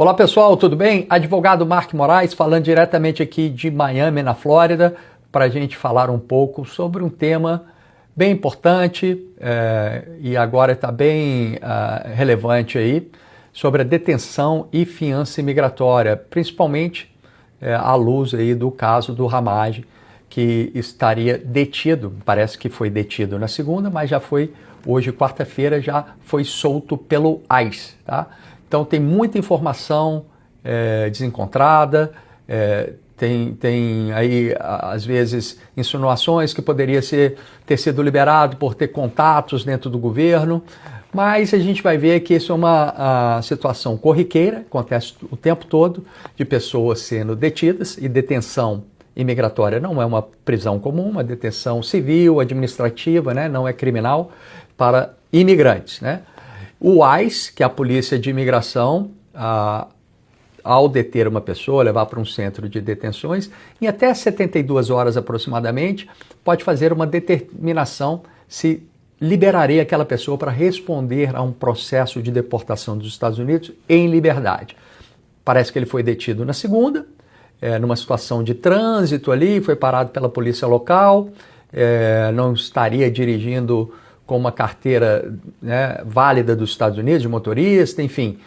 Olá pessoal, tudo bem? Advogado Mark Moraes falando diretamente aqui de Miami, na Flórida, para a gente falar um pouco sobre um tema bem importante e agora está bem relevante aí, sobre a detenção e fiança imigratória, principalmente à luz aí do caso do Hamad, que estaria detido, parece que foi detido na segunda, mas já foi, hoje quarta-feira, já foi solto pelo ICE, tá? Então tem muita informação desencontrada, tem aí às vezes insinuações que poderia ter sido liberado por ter contatos dentro do governo, mas a gente vai ver que isso é uma situação corriqueira, acontece o tempo todo, de pessoas sendo detidas, e detenção imigratória não é uma prisão comum, uma detenção civil, administrativa, né, não é criminal, para imigrantes, né? O ICE, que é a polícia de imigração, ao deter uma pessoa, levar para um centro de detenções, em até 72 horas aproximadamente, pode fazer uma determinação se liberaria aquela pessoa para responder a um processo de deportação dos Estados Unidos em liberdade. Parece que ele foi detido na segunda, numa situação de trânsito ali, foi parado pela polícia local, não estaria dirigindo com uma carteira, né, válida dos Estados Unidos, de motorista, enfim.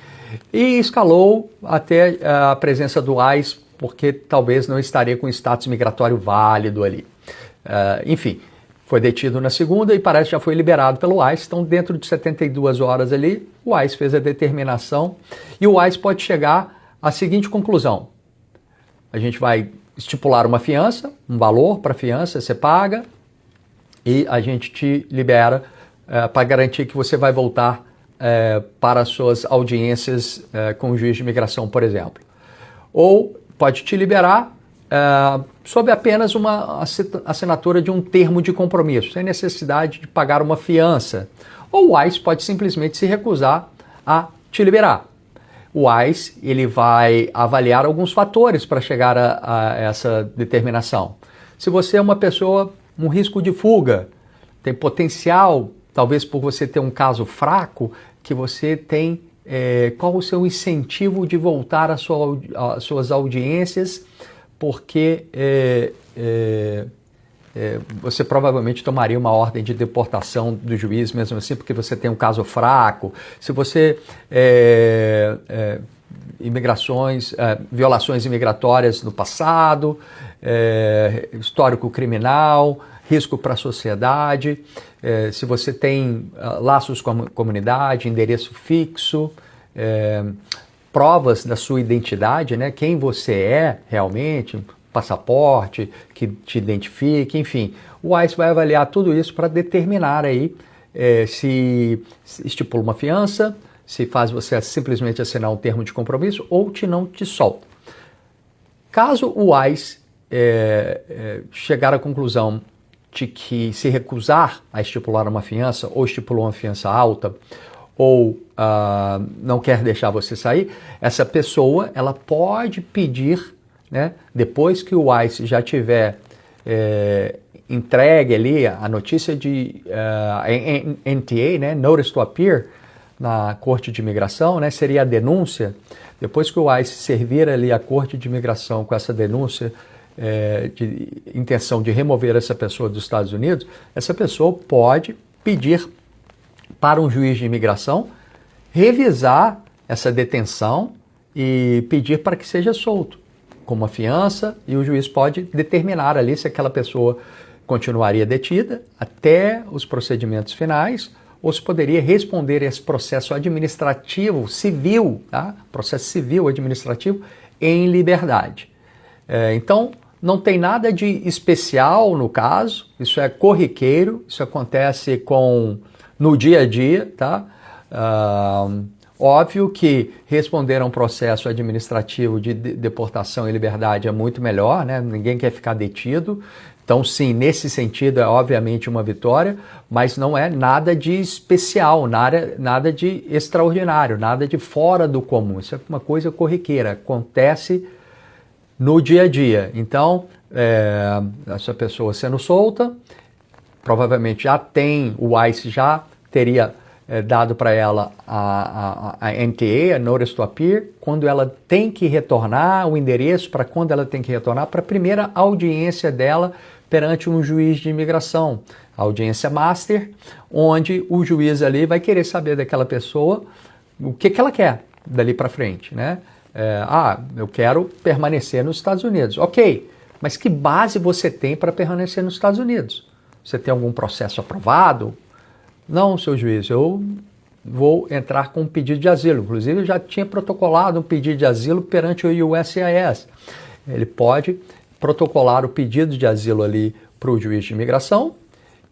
E escalou até a presença do ICE, porque talvez não estaria com status migratório válido ali. Enfim, foi detido na segunda e parece que já foi liberado pelo ICE. Então, dentro de 72 horas ali, o ICE fez a determinação e o ICE pode chegar à seguinte conclusão. A gente vai estipular uma fiança, um valor para a fiança, você paga, e a gente te libera para garantir que você vai voltar para as suas audiências com o juiz de imigração, por exemplo. Ou pode te liberar sob apenas uma assinatura de um termo de compromisso, sem necessidade de pagar uma fiança. Ou o ICE pode simplesmente se recusar a te liberar. O ICE ele vai avaliar alguns fatores para chegar a essa determinação. Se você é uma pessoa, um risco de fuga, tem potencial, talvez por você ter um caso fraco, que você tem qual o seu incentivo de voltar às suas audiências, porque você provavelmente tomaria uma ordem de deportação do juiz, mesmo assim, porque você tem um caso fraco. Se você violações imigratórias no passado, histórico criminal, risco para a sociedade, se você tem laços com a comunidade, endereço fixo, provas da sua identidade, né? Quem você é realmente, passaporte que te identifique, enfim. O ICE vai avaliar tudo isso para determinar aí se estipula uma fiança, se faz você simplesmente assinar um termo de compromisso ou não te solta. Caso o ICE chegar à conclusão de que se recusar a estipular uma fiança, ou estipulou uma fiança alta, ou não quer deixar você sair, essa pessoa ela pode pedir, né, depois que o ICE já tiver entregue ali a notícia de NTA, né, Notice to Appear, na Corte de Imigração, né, seria a denúncia. Depois que o ICE servir ali a Corte de Imigração com essa denúncia de intenção de remover essa pessoa dos Estados Unidos, essa pessoa pode pedir para um juiz de imigração revisar essa detenção e pedir para que seja solto com uma fiança, e o juiz pode determinar ali se aquela pessoa continuaria detida até os procedimentos finais ou se poderia responder a esse processo administrativo civil, tá? Processo civil administrativo em liberdade. Então, não tem nada de especial no caso, isso é corriqueiro, isso acontece no dia a dia, tá? Óbvio que responder a um processo administrativo de deportação em liberdade é muito melhor, né? Ninguém quer ficar detido. Então, sim, nesse sentido é obviamente uma vitória, mas não é nada de especial, nada de extraordinário, nada de fora do comum. Isso é uma coisa corriqueira, acontece no dia a dia. Então, essa pessoa sendo solta, provavelmente o ICE já teria dado para ela a NTA, a Notice to Appear, quando ela tem que retornar, o endereço para quando ela tem que retornar para a primeira audiência dela perante um juiz de imigração, a audiência master, onde o juiz ali vai querer saber daquela pessoa o que ela quer dali para frente, né? Eu quero permanecer nos Estados Unidos. Ok, mas que base você tem para permanecer nos Estados Unidos? Você tem algum processo aprovado? Não, seu juiz, eu vou entrar com um pedido de asilo. Inclusive, eu já tinha protocolado um pedido de asilo perante o USCIS. Ele pode protocolar o pedido de asilo ali para o juiz de imigração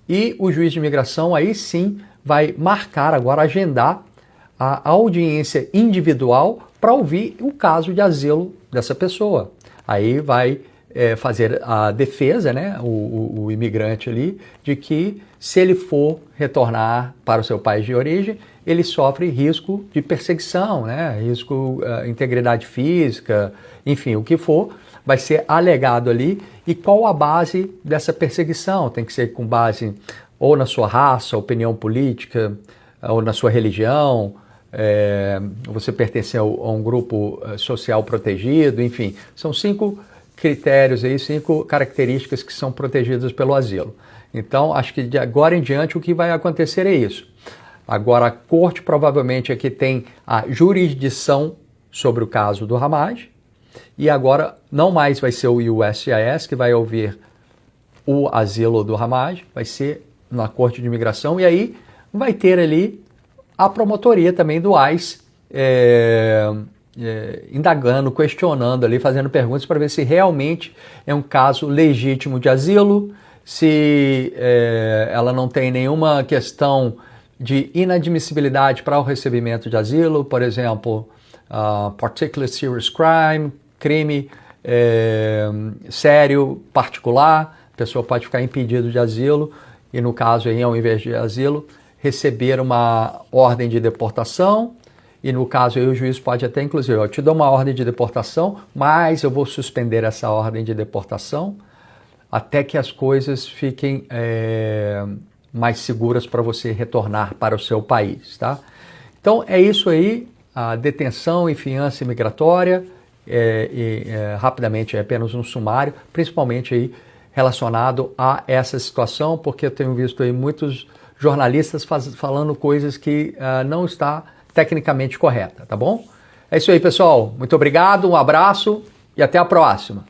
e o juiz de imigração aí sim vai marcar, agora agendar a audiência individual para ouvir o caso de asilo dessa pessoa. Aí vai fazer a defesa, né, o imigrante ali, de que se ele for retornar para o seu país de origem, ele sofre risco de perseguição, né, risco, integridade física, enfim, o que for, vai ser alegado ali. E qual a base dessa perseguição? Tem que ser com base ou na sua raça, opinião política, ou na sua religião, você pertence a um grupo social protegido, enfim, são 5 critérios aí, 5 características que são protegidas pelo asilo. Então, acho que de agora em diante o que vai acontecer é isso. Agora, a corte provavelmente é que tem a jurisdição sobre o caso do Hamad, e agora não mais vai ser o USCIS que vai ouvir o asilo do Hamad, vai ser na corte de imigração, e aí vai ter ali a promotoria também do ICE, indagando, questionando ali, fazendo perguntas para ver se realmente é um caso legítimo de asilo, se ela não tem nenhuma questão de inadmissibilidade para o recebimento de asilo, por exemplo, particular serious crime sério, particular, a pessoa pode ficar impedido de asilo e no caso aí, ao invés de asilo, receber uma ordem de deportação. E no caso aí o juiz pode até, inclusive, eu te dou uma ordem de deportação, mas eu vou suspender essa ordem de deportação até que as coisas fiquem mais seguras para você retornar para o seu país, tá? Então é isso aí, a detenção e fiança imigratória, rapidamente é apenas um sumário, principalmente aí relacionado a essa situação, porque eu tenho visto aí muitos jornalistas falando coisas que não está tecnicamente correta, tá bom? É isso aí, pessoal. Muito obrigado, um abraço e até a próxima.